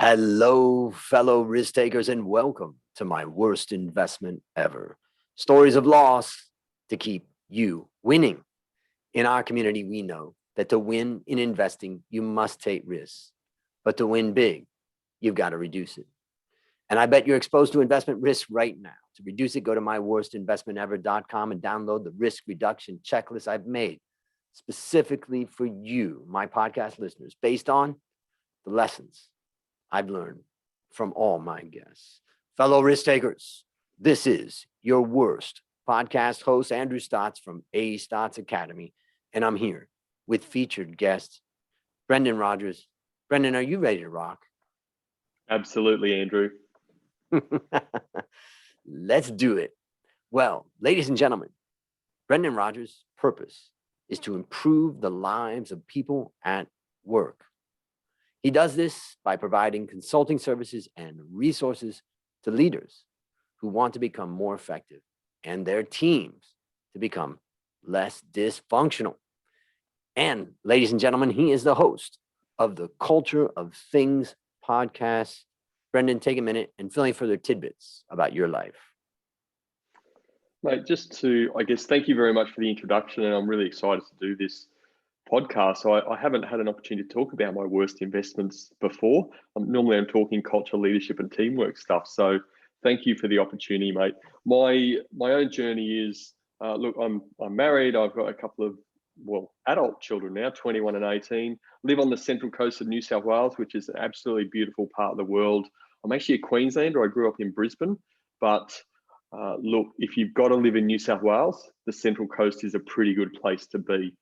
Hello, fellow risk takers, and welcome to my worst investment ever. Stories of loss to keep you winning. In our community, we know that to win in investing, you must take risks. But to win big, you've got to reduce it. And I bet you're exposed to investment risk right now. To reduce it, go to myworstinvestmentever.com and download the risk reduction checklist I've made specifically for you, my podcast listeners, based on the lessons I've learned from all my guests. Fellow risk takers, this is your worst podcast host, Andrew Stotts from A Stotts Academy, and I'm here with featured guest, Brendan Rogers. Brendan, are you ready to rock? Absolutely, Andrew. Let's do it. Well, ladies and gentlemen, Brendan Rogers' purpose is to improve the lives of people at work. He does this by providing consulting services and resources to leaders who want to become more effective and their teams to become less dysfunctional. And ladies and gentlemen, he is the host of the Culture of Things podcast. Brendan, take a minute and fill in further tidbits about your life. Mate, thank you very much for the introduction, and I'm really excited to do this podcast. So I haven't had an opportunity to talk about my worst investments before. Normally I'm talking culture, leadership, and teamwork stuff. So thank you for the opportunity, mate. My own journey is, look, I'm married. I've got a couple of, adult children now, 21 and 18. Live on the central coast of New South Wales, which is an absolutely beautiful part of the world. I'm actually a Queenslander. I grew up in Brisbane, but look, if you've got to live in New South Wales, the Central Coast is a pretty good place to be.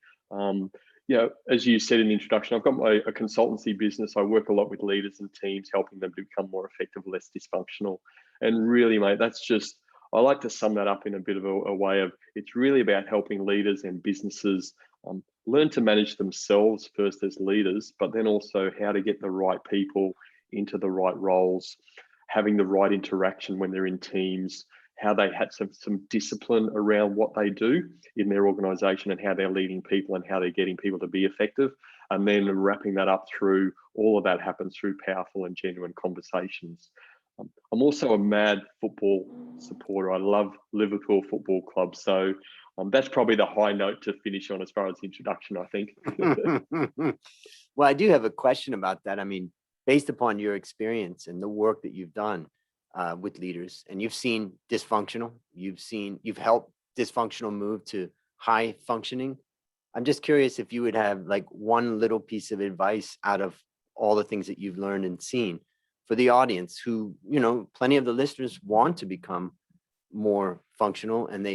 As you said in the introduction, I've got a consultancy business. I work a lot with leaders and teams, helping them to become more effective, less dysfunctional. And really, mate, I like to sum that up in a bit of a way of, it's really about helping leaders and businesses learn to manage themselves first as leaders, but then also how to get the right people into the right roles, having the right interaction when they're in teams, how they had some discipline around what they do in their organization and how they're leading people and how they're getting people to be effective. And then wrapping that up through all of that happens through powerful and genuine conversations. I'm also a mad football supporter. I love Liverpool Football Club. So that's probably the high note to finish on as far as the introduction, I think. Well, I do have a question about that. I mean, based upon your experience and the work that you've done with leaders, and you've seen dysfunctional, you've helped dysfunctional move to high functioning. I'm just curious if you would have like one little piece of advice out of all the things that you've learned and seen for the audience who, plenty of the listeners want to become more functional. And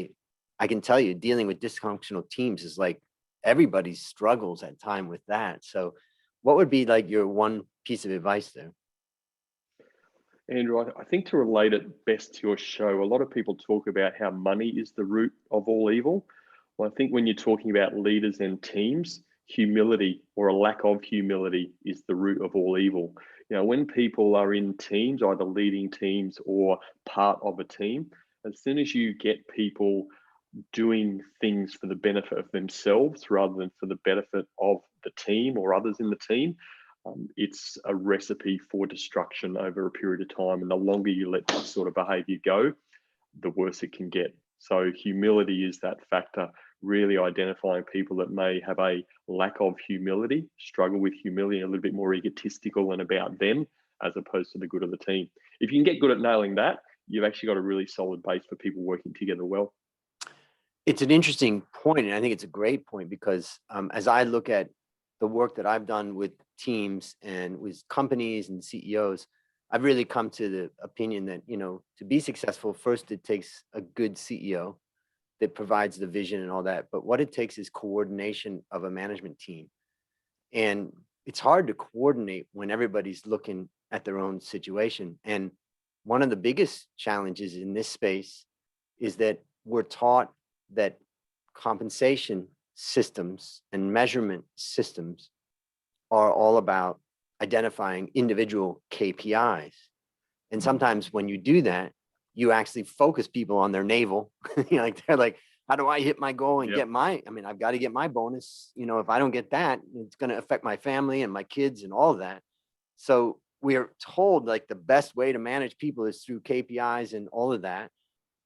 I can tell you, dealing with dysfunctional teams is like everybody struggles at time with that. So what would be like your one piece of advice there? Andrew, I think to relate it best to your show, a lot of people talk about how money is the root of all evil. Well, I think when you're talking about leaders and teams, humility or a lack of humility is the root of all evil. When people are in teams, either leading teams or part of a team, as soon as you get people doing things for the benefit of themselves rather than for the benefit of the team or others in the team, it's a recipe for destruction over a period of time. And the longer you let that sort of behavior go, the worse it can get. So humility is that factor, really identifying people that may have a lack of humility, struggle with humility, a little bit more egotistical and about them as opposed to the good of the team. If you can get good at nailing that, you've actually got a really solid base for people working together well. It's an interesting point, and I think it's a great point because as I look at the work that I've done with teams and with companies and CEOs, I've really come to the opinion that, to be successful, first, it takes a good CEO that provides the vision and all that. But what it takes is coordination of a management team. And it's hard to coordinate when everybody's looking at their own situation. And one of the biggest challenges in this space is that we're taught that compensation systems and measurement systems are all about identifying individual KPIs. And sometimes when you do that, you actually focus people on their navel. They're like, how do I hit my goal and get I've got to get my bonus. If I don't get that, it's going to affect my family and my kids and all of that. So we're told like the best way to manage people is through KPIs and all of that,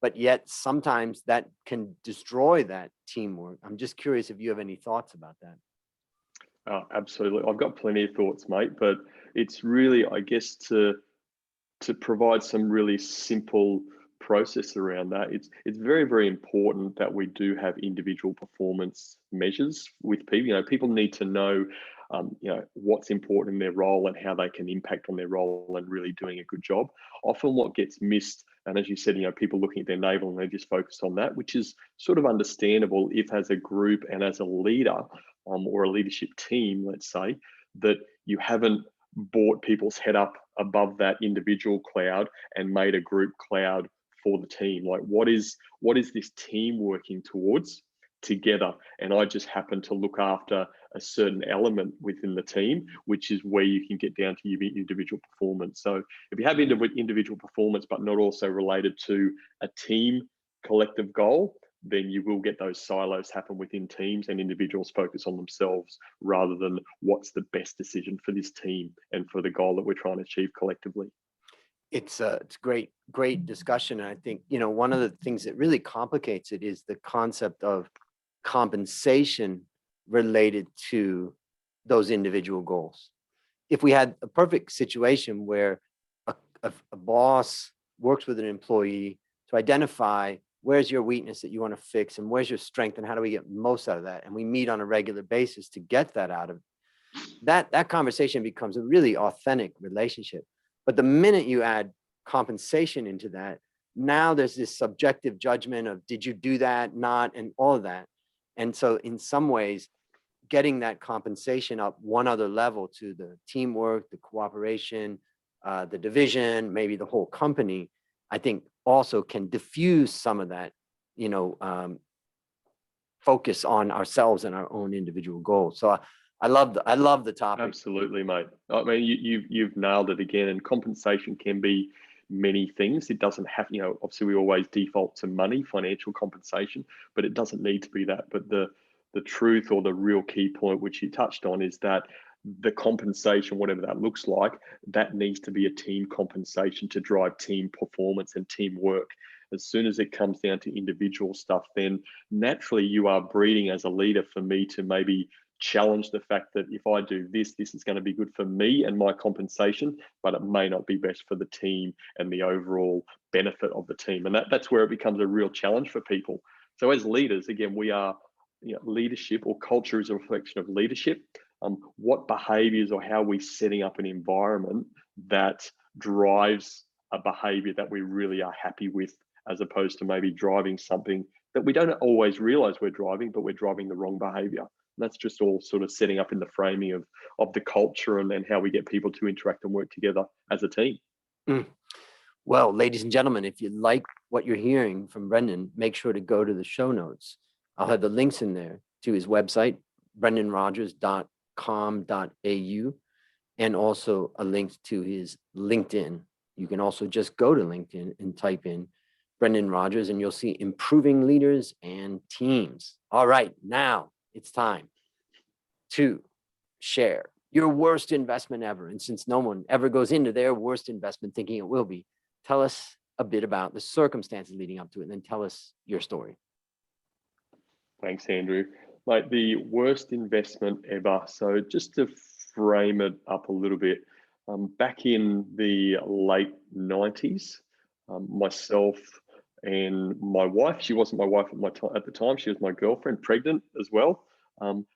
but yet sometimes that can destroy that teamwork. I'm just curious if you have any thoughts about that. Absolutely. I've got plenty of thoughts, mate, but it's really, I guess, to provide some really simple process around that. It's very, very important that we do have individual performance measures with people. People need to know what's important in their role and how they can impact on their role and really doing a good job. Often what gets missed, and as you said, people looking at their navel and they just focus on that, which is sort of understandable if as a group and as a leader or a leadership team, let's say, that you haven't brought people's head up above that individual cloud and made a group cloud for the team. Like what is this team working towards together? And I just happen to look after a certain element within the team, which is where you can get down to your individual performance. So if you have individual performance but not also related to a team collective goal, then you will get those silos happen within teams and individuals focus on themselves rather than what's the best decision for this team and for the goal that we're trying to achieve collectively. It's great discussion. And I think, one of the things that really complicates it is the concept of compensation related to those individual goals. If we had a perfect situation where a boss works with an employee to identify where's your weakness that you want to fix and where's your strength and how do we get most out of that, and we meet on a regular basis to get that out of that conversation becomes a really authentic relationship. But the minute you add compensation into that, now there's this subjective judgment of did you do that, not, and all of that. And so in some ways, getting that compensation up one other level to the teamwork, the cooperation, the division, maybe the whole company, I think also can diffuse some of that, focus on ourselves and our own individual goals. So I love the topic. Absolutely, mate. I mean, you've nailed it again. And compensation can be many things. It doesn't have, obviously we always default to money, financial compensation, but it doesn't need to be that. But the truth or the real key point, which you touched on, is that the compensation, whatever that looks like, that needs to be a team compensation to drive team performance and teamwork. As soon as it comes down to individual stuff, then naturally you are breeding as a leader for me to maybe challenge the fact that if I do this is going to be good for me and my compensation, but it may not be best for the team and the overall benefit of the team. And that's where it becomes a real challenge for people. So as leaders, again, we are, leadership or culture is a reflection of leadership. What behaviors or how are we setting up an environment that drives a behavior that we really are happy with, as opposed to maybe driving something that we don't always realize we're driving, but we're driving the wrong behavior. And that's just all sort of setting up in the framing of the culture and how we get people to interact and work together as a team. Well, ladies and gentlemen, if you like what you're hearing from Brendan, make sure to go to the show notes. I'll have the links in there to his website, brendanrogers.com.au, and also a link to his LinkedIn. You can also just go to LinkedIn and type in Brendan Rogers and you'll see improving leaders and teams. All right, now it's time to share your worst investment ever. And since no one ever goes into their worst investment thinking it will be, tell us a bit about the circumstances leading up to it, and then tell us your story. Thanks, Andrew. Like the worst investment ever. So just to frame it up a little bit, back in the late 90s, myself and my wife, she wasn't my wife at the time, she was my girlfriend, pregnant as well.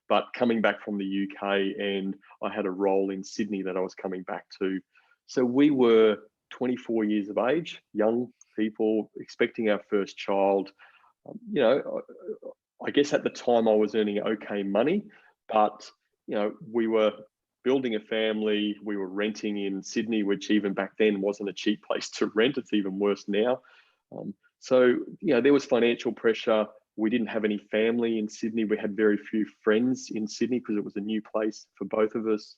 But coming back from the UK, and I had a role in Sydney that I was coming back to. So we were 24 years of age, young people expecting our first child. I guess at the time I was earning okay money, but we were building a family. We were renting in Sydney, which even back then wasn't a cheap place to rent. It's even worse now. So there was financial pressure. We didn't have any family in Sydney. We had very few friends in Sydney because it was a new place for both of us.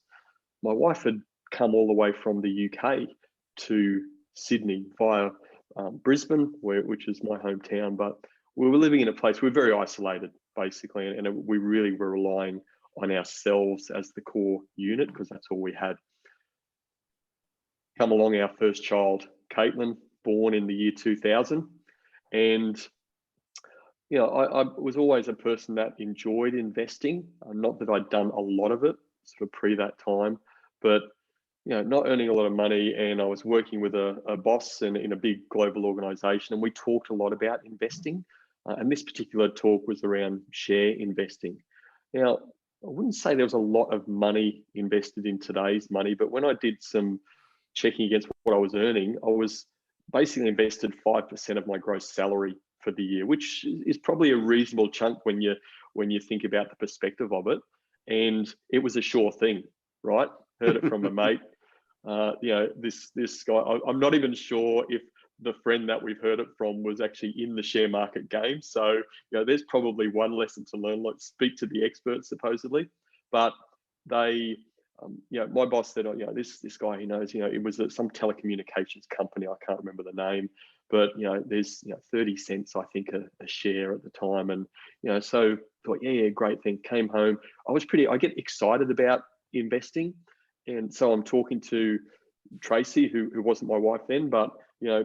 My wife had come all the way from the UK to Sydney via Brisbane, which is my hometown, but we were living in a place, we were very isolated, basically, and we really were relying on ourselves as the core unit because that's all we had. come along our first child, Caitlin, born in the year 2000. And I was always a person that enjoyed investing. Not that I'd done a lot of it sort of pre that time, but not earning a lot of money, and I was working with a boss in a big global organization, and we talked a lot about investing. And this particular talk was around share investing. Now, I wouldn't say there was a lot of money invested in today's money, but when I did some checking against what I was earning, I was basically invested 5% of my gross salary for the year, which is probably a reasonable chunk when you think about the perspective of it. And it was a sure thing, right? Heard it from a mate. This guy, I'm not even sure if the friend that we've heard it from was actually in the share market game. So, there's probably one lesson to learn, like speak to the experts supposedly. But they, my boss said, this guy he knows, it was some telecommunications company. I can't remember the name, but, there's, 30 cents, I think, a share at the time. And, so thought, yeah, great thing. Came home. I get excited about investing. And so I'm talking to Tracy, who wasn't my wife then, but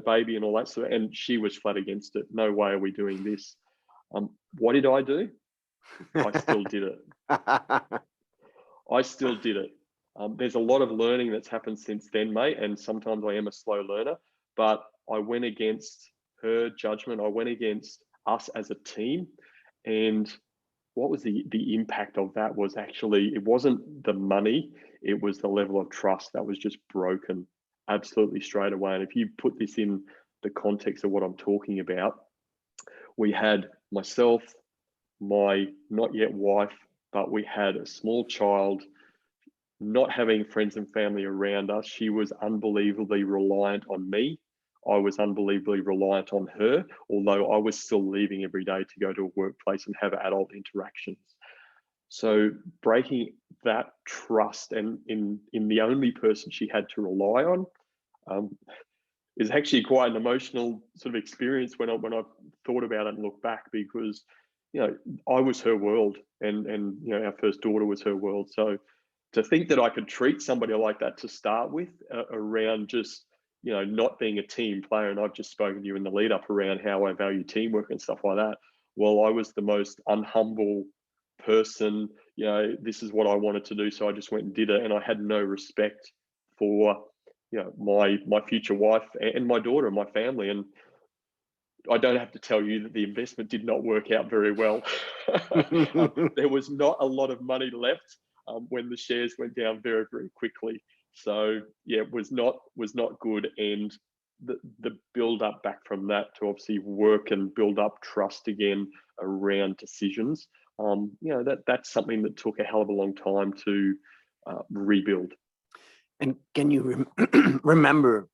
baby and all that sort of, and she was flat against it. No way are we doing this. What did I do? I still did it. I still did it. There's a lot of learning that's happened since then, mate, and sometimes I am a slow learner, but I went against her judgment. I went against us as a team, and what was the impact of that was actually, it wasn't the money, it was the level of trust that was just broken absolutely straight away. And if you put this in the context of what I'm talking about, we had myself, my not yet wife, but we had a small child, not having friends and family around us. She was unbelievably reliant on me. I was unbelievably reliant on her, although I was still leaving every day to go to a workplace and have adult interactions. So breaking that trust and in the only person she had to rely on is actually quite an emotional sort of experience when I thought about it and look back, because I was her world, and our first daughter was her world. So to think that I could treat somebody like that to start with, around just not being a team player, and I've just spoken to you in the lead up around how I value teamwork and stuff like that. Well, I was the most unhumble person. This is what I wanted to do, so I just went and did it, and I had no respect for my future wife and my daughter and my family. And I don't have to tell you that the investment did not work out very well. There was not a lot of money left when the shares went down very, very quickly. So yeah, it was not good. And the build up back from that to obviously work and build up trust again around decisions, that's something that took a hell of a long time to rebuild. And can you remember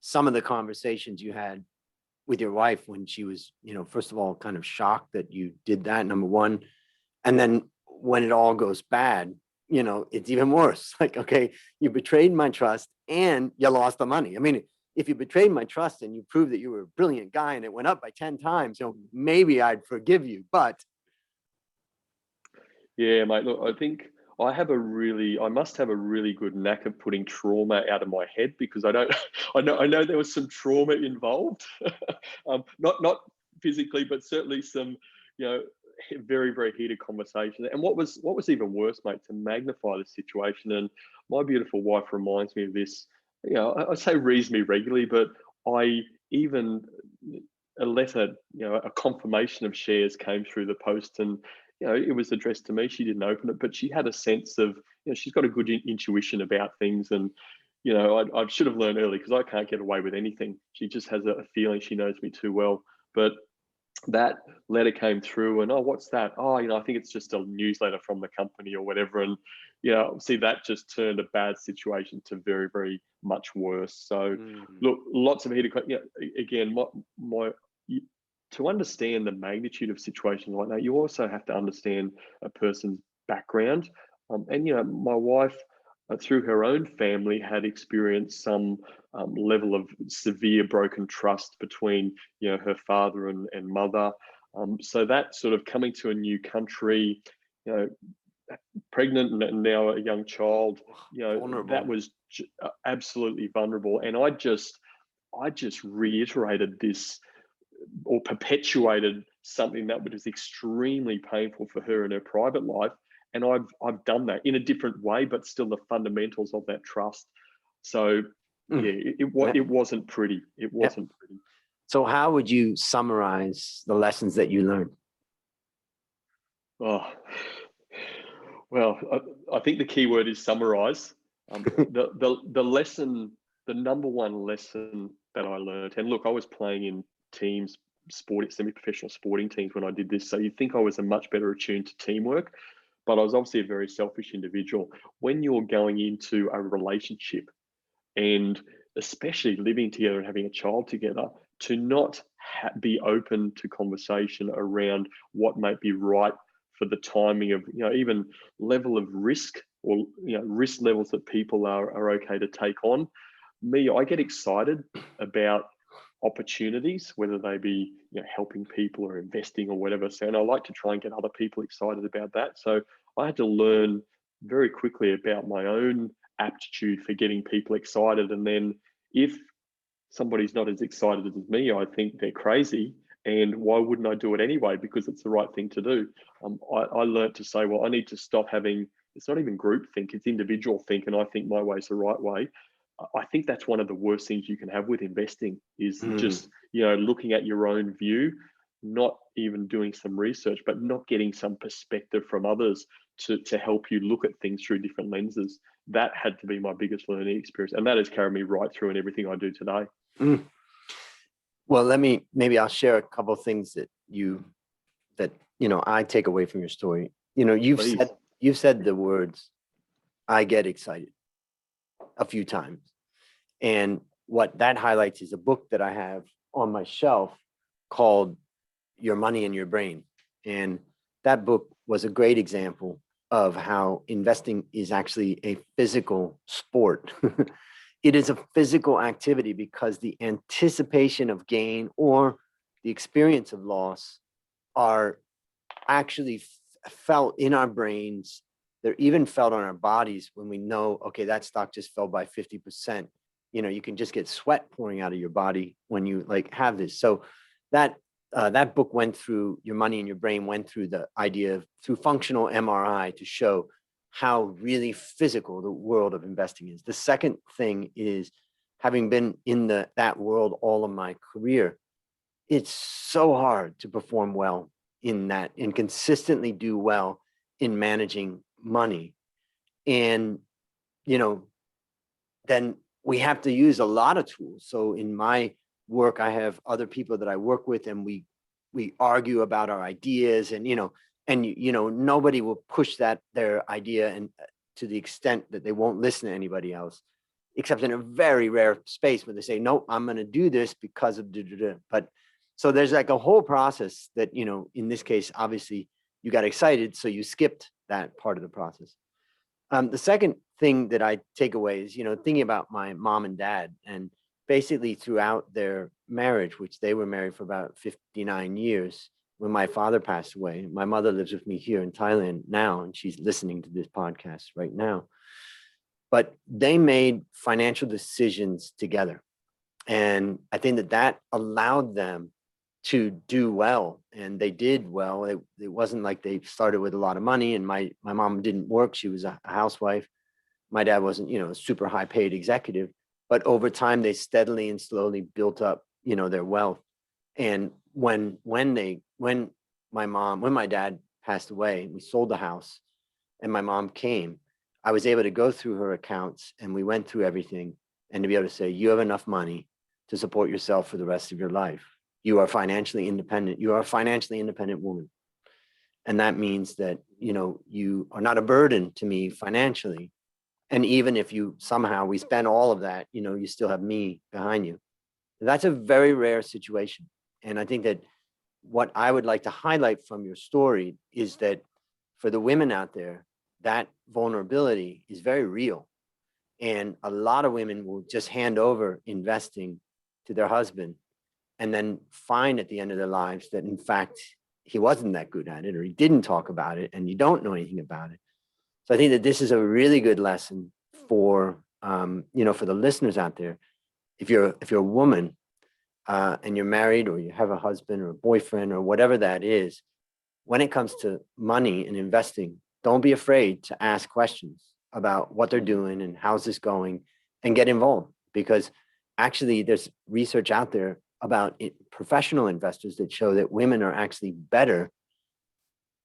some of the conversations you had with your wife when she was, first of all, kind of shocked that you did that, number one, and then when it all goes bad, it's even worse. Like, okay, you betrayed my trust and you lost the money. I mean, if you betrayed my trust and you proved that you were a brilliant guy and it went up by 10 times, maybe I'd forgive you, but. Yeah, mate, look, I think I must have a really good knack of putting trauma out of my head, because I know there was some trauma involved, not physically, but certainly some, very, very heated conversation. And what was even worse, mate, to magnify the situation, and my beautiful wife reminds me of this, I say reasonably regularly, but a letter, a confirmation of shares came through the post, and it was addressed to me. She didn't open it, but she had a sense of, she's got a good intuition about things. And, I should have learned early, because I can't get away with anything. She just has a feeling she knows me too well. But that letter came through, and, oh, what's that? Oh, I think it's just a newsletter from the company or whatever. And, see, that just turned a bad situation to very, very much worse. So look, lots of heated, again, to understand the magnitude of situations like that, you also have to understand a person's background. And my wife, through her own family, had experienced some level of severe broken trust between her father and mother. So that sort of coming to a new country, pregnant and now a young child, Vulnerable. that was absolutely vulnerable. And I just reiterated this, or perpetuated something that was extremely painful for her in her private life. And I've done that in a different way, but still the fundamentals of that trust. So yeah, it wasn't pretty. It wasn't pretty. So how would you summarize the lessons that you learned? Oh, well, I think the key word is summarize. The lesson, the number one lesson that I learned, and look, I was playing in teams, semi-professional sporting teams when I did this. So you'd think I was a much better attuned to teamwork, but I was obviously a very selfish individual. When you're going into a relationship, and especially living together and having a child together, to not be open to conversation around what might be right for the timing of, even level of risk, or risk levels that people are okay to take on. I get excited about opportunities, whether they be helping people or investing or whatever. So, and I like to try and get other people excited about that. So I had to learn very quickly about my own aptitude for getting people excited. And then if somebody's not as excited as me, I think they're crazy. And why wouldn't I do it anyway? Because it's the right thing to do. I learned to say, well, I need to stop having, it's not even group think, it's individual think. And I think my way is the right way. I think that's one of the worst things you can have with investing is just, looking at your own view, not even doing some research, but not getting some perspective from others to help you look at things through different lenses. That had to be my biggest learning experience. And that has carried me right through in everything I do today. Well, maybe I'll share a couple of things that I take away from your story. You've said the words, I get excited, a few times. And what that highlights is a book that I have on my shelf called Your Money in Your Brain. And that book was a great example of how investing is actually a physical sport. It is a physical activity because the anticipation of gain or the experience of loss are actually felt in our brains. They're even felt on our bodies when we know, okay, that stock just fell by 50%. You can just get sweat pouring out of your body when you have this. So that book went through Your Money in Your Brain, went through the idea of through functional MRI to show how really physical the world of investing is. The second thing is, having been in that world all of my career, it's so hard to perform well in that and consistently do well in managing money. And, then we have to use a lot of tools. So in my work, I have other people that I work with, and we argue about our ideas, and nobody will push their idea and to the extent that they won't listen to anybody else, except in a very rare space where they say, no, I'm going to do this because of but so there's a whole process that, in this case, obviously you got excited, so you skipped that part of the process. The second thing that I take away is, thinking about my mom and dad, and basically throughout their marriage, which they were married for about 59 years, when my father passed away. My mother lives with me here in Thailand now, and she's listening to this podcast right now. But they made financial decisions together. And I think that allowed them to do well, and they did well. It wasn't like they started with a lot of money, and my mom didn't work. She was a housewife. My dad wasn't, a super high paid executive, but over time they steadily and slowly built up, their wealth. And when my dad passed away, we sold the house and my mom came, I was able to go through her accounts, and we went through everything, and to be able to say, you have enough money to support yourself for the rest of your life. You are financially independent. You are a financially independent woman. And that means that, you are not a burden to me financially. And even if we spend all of that, you still have me behind you. That's a very rare situation. And I think that what I would like to highlight from your story is that for the women out there, that vulnerability is very real. And a lot of women will just hand over investing to their husband and then find at the end of their lives that, in fact, he wasn't that good at it, or he didn't talk about it, and you don't know anything about it. So I think that this is a really good lesson for, for the listeners out there. If you're a woman and you're married, or you have a husband or a boyfriend or whatever that is, when it comes to money and investing, don't be afraid to ask questions about what they're doing and how's this going, and get involved, because actually there's research out there about professional investors that show that women are actually better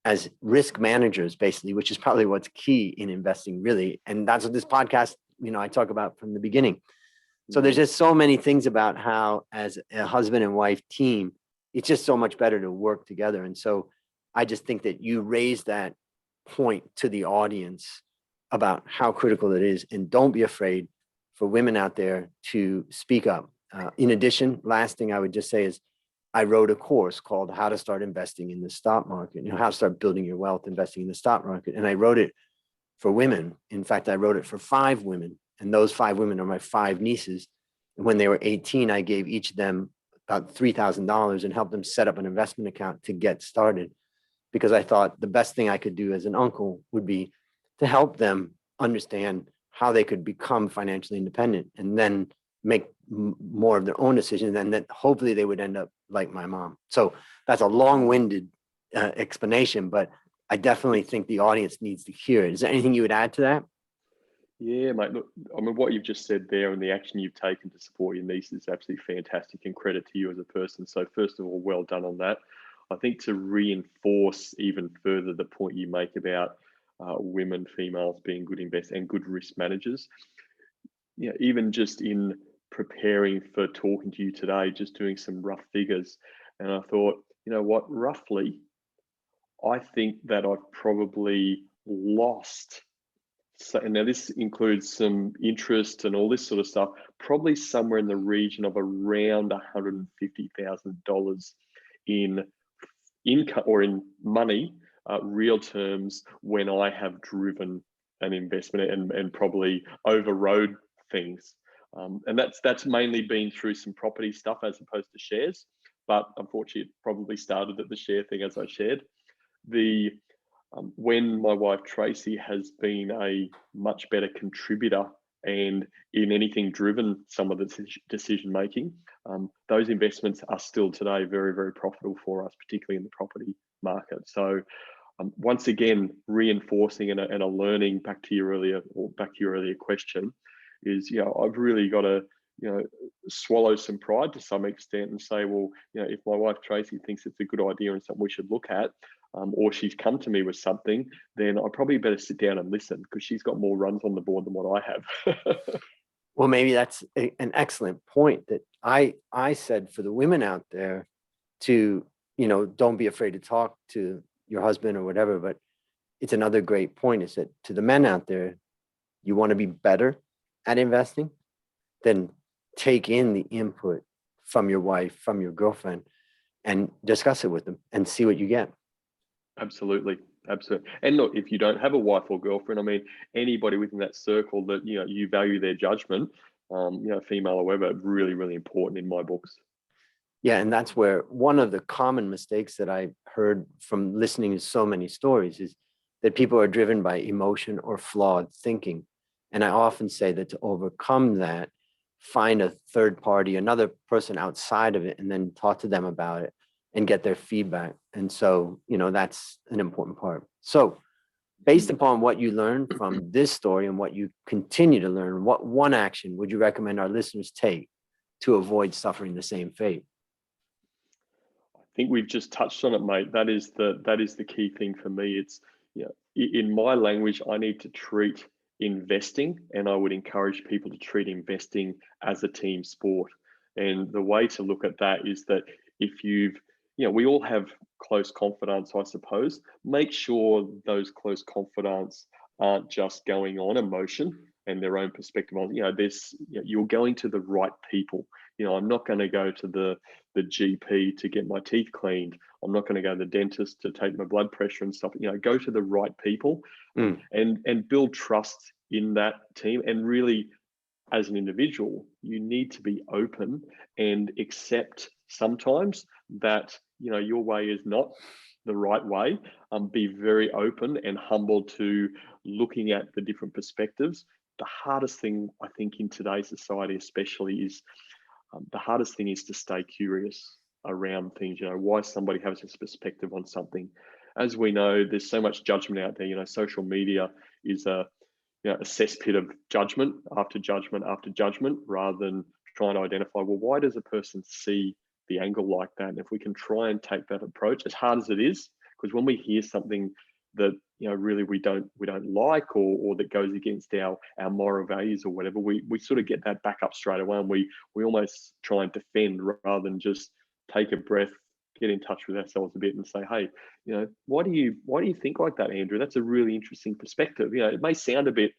as risk managers, basically, which is probably what's key in investing, really. And that's what this podcast, I talk about from the beginning. So there's just so many things about how, as a husband and wife team, it's just so much better to work together. And so I just think that you raise that point to the audience about how critical it is. And don't be afraid for women out there to speak up. In addition, last thing I would just say is, I wrote a course called How to Start Investing in the Stock Market, how to start building your wealth investing in the stock market. And I wrote it for women. In fact, I wrote it for 5 women. And those 5 women are my 5 nieces. And when they were 18, I gave each of them about $3,000 and helped them set up an investment account to get started, because I thought the best thing I could do as an uncle would be to help them understand how they could become financially independent and then make more of their own decisions, and that hopefully they would end up like my mom. So that's a long-winded explanation, but I definitely think the audience needs to hear it. Is there anything you would add to that? Yeah, mate. Look, I mean, what you've just said there and the action you've taken to support your niece is absolutely fantastic, and credit to you as a person. So first of all, well done on that. I think to reinforce even further the point you make about women, females being good investors and good risk managers, even just in preparing for talking to you today, just doing some rough figures. And I thought, what, roughly, I think that I've probably lost. So now this includes some interest and all this sort of stuff, probably somewhere in the region of around $150,000 in income or in money, real terms, when I have driven an investment and probably overrode things. And that's mainly been through some property stuff as opposed to shares. But unfortunately, it probably started at the share thing, as I shared. When my wife Tracy has been a much better contributor and in anything driven some of the decision making, those investments are still today very, very profitable for us, particularly in the property market. So once again, reinforcing and a learning back to your earlier question is, I've really got to, swallow some pride to some extent and say, well, if my wife Tracy thinks it's a good idea and something we should look at, or she's come to me with something, then I probably better sit down and listen, because she's got more runs on the board than what I have. Well, maybe that's an excellent point that I said for the women out there to, don't be afraid to talk to your husband or whatever. But it's another great point, is that to the men out there, you want to be better at investing, then take in the input from your wife, from your girlfriend, and discuss it with them and see what you get. Absolutely. And look, if you don't have a wife or girlfriend, I mean, anybody within that circle that, you value their judgment, female or whatever, really, really important in my books. Yeah. And that's where one of the common mistakes that I heard from listening to so many stories is that people are driven by emotion or flawed thinking. And I often say that to overcome that, find a third party, another person outside of it, and then talk to them about it and get their feedback. And so, that's an important part. So based upon what you learned from this story and what you continue to learn, what one action would you recommend our listeners take to avoid suffering the same fate? I think we've just touched on it, mate. That is the key thing for me. It's, in my language, I need to treat investing, and I would encourage people to treat investing as a team sport. And the way to look at that is that if we all have close confidants, I suppose. Make sure those close confidants aren't just going on emotion and their own perspective on, you're going to the right people. I'm not going to go to the GP to get my teeth cleaned. I'm not going to go to the dentist to take my blood pressure and stuff. Go to the right people and build trust in that team. And really, as an individual, you need to be open and accept sometimes that, your way is not the right way. Be very open and humble to looking at the different perspectives. The hardest thing, I think, in today's society, especially, is the hardest thing is to stay curious around things. Why somebody has this perspective on something. As we know, there's so much judgment out there. Social media is a cesspit of judgment after judgment after judgment, rather than trying to identify, well, why does a person see the angle like that? And if we can try and take that approach, as hard as it is, because when we hear something that really we don't like, or that goes against our moral values or whatever, we sort of get that back up straight away, and we almost try and defend rather than just take a breath, get in touch with ourselves a bit and say, hey, why do you think like that, Andrew? That's a really interesting perspective. It may sound a bit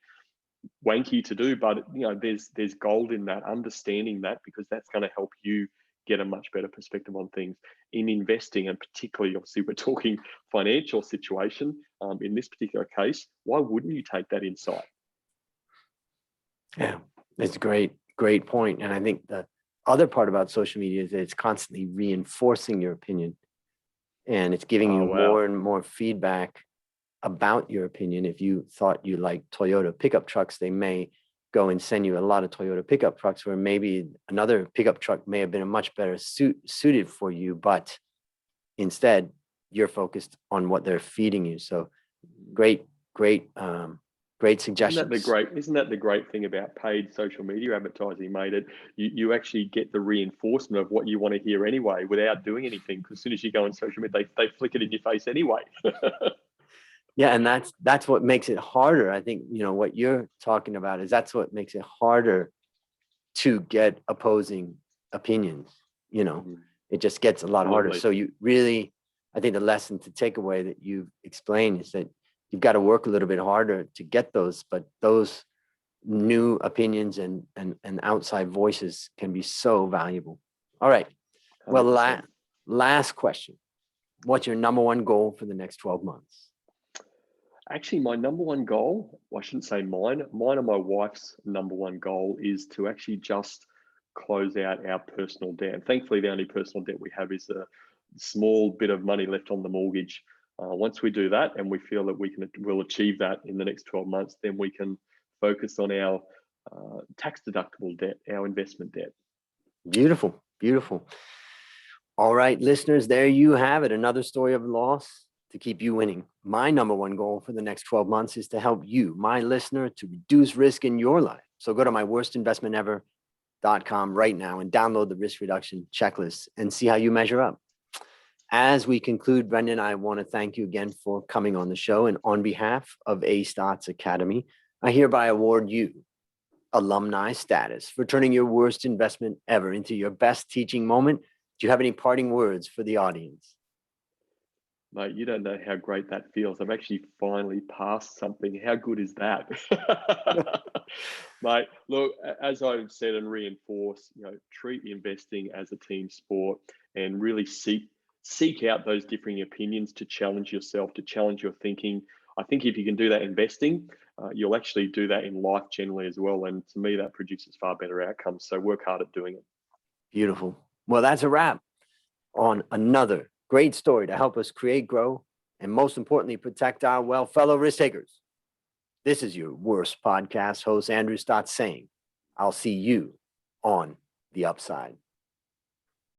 wanky to do, but there's gold in that, understanding that, because that's going to help you get a much better perspective on things in investing. And particularly, obviously, we're talking financial situation. In this particular case, why wouldn't you take that insight? Yeah, it's a great point. And I think the other part about social media is that it's constantly reinforcing your opinion, and it's giving you more and more feedback about your opinion. If you thought you liked Toyota pickup trucks, they may go and send you a lot of Toyota pickup trucks, where maybe another pickup truck may have been a much better suited for you, but instead you're focused on what they're feeding you. So great suggestions. Isn't that the great thing about paid social media advertising, mate? You actually get the reinforcement of what you want to hear anyway, without doing anything. Because as soon as you go on social media, they flick it in your face anyway. Yeah, and that's what makes it harder. I think what you're talking about is that's what makes it harder to get opposing opinions. It just gets a lot harder. So you really, I think the lesson to take away that you've explained is that you've got to work a little bit harder to get those, but those new opinions and outside voices can be so valuable. All right. Well, last question. What's your number one goal for the next 12 months? Actually, my number one goal, I shouldn't say mine and my wife's number one goal, is to actually just close out our personal debt. And thankfully, the only personal debt we have is a small bit of money left on the mortgage. Once we do that, and we feel that we'll achieve that in the next 12 months, then we can focus on our tax deductible debt, our investment debt. Beautiful. All right, listeners, there you have it. Another story of loss to keep you winning. My number one goal for the next 12 months is to help you, my listener, to reduce risk in your life. So go to myworstinvestmentever.com right now and download the risk reduction checklist and see how you measure up. As we conclude, Brendan, I want to thank you again for coming on the show. And on behalf of A Stotz Academy, I hereby award you alumni status for turning your worst investment ever into your best teaching moment. Do you have any parting words for the audience? Mate, you don't know how great that feels. I've actually finally passed something. How good is that? Mate, look, as I've said and reinforced, treat investing as a team sport, and really seek out those differing opinions to challenge yourself, to challenge your thinking. I think if you can do that investing, you'll actually do that in life generally as well. And to me, that produces far better outcomes. So work hard at doing it. Beautiful. Well, that's a wrap on another great story to help us create, grow, and most importantly, protect our wealth. Fellow risk takers, this is your worst podcast host, Andrew Stotz, saying, I'll see you on the upside.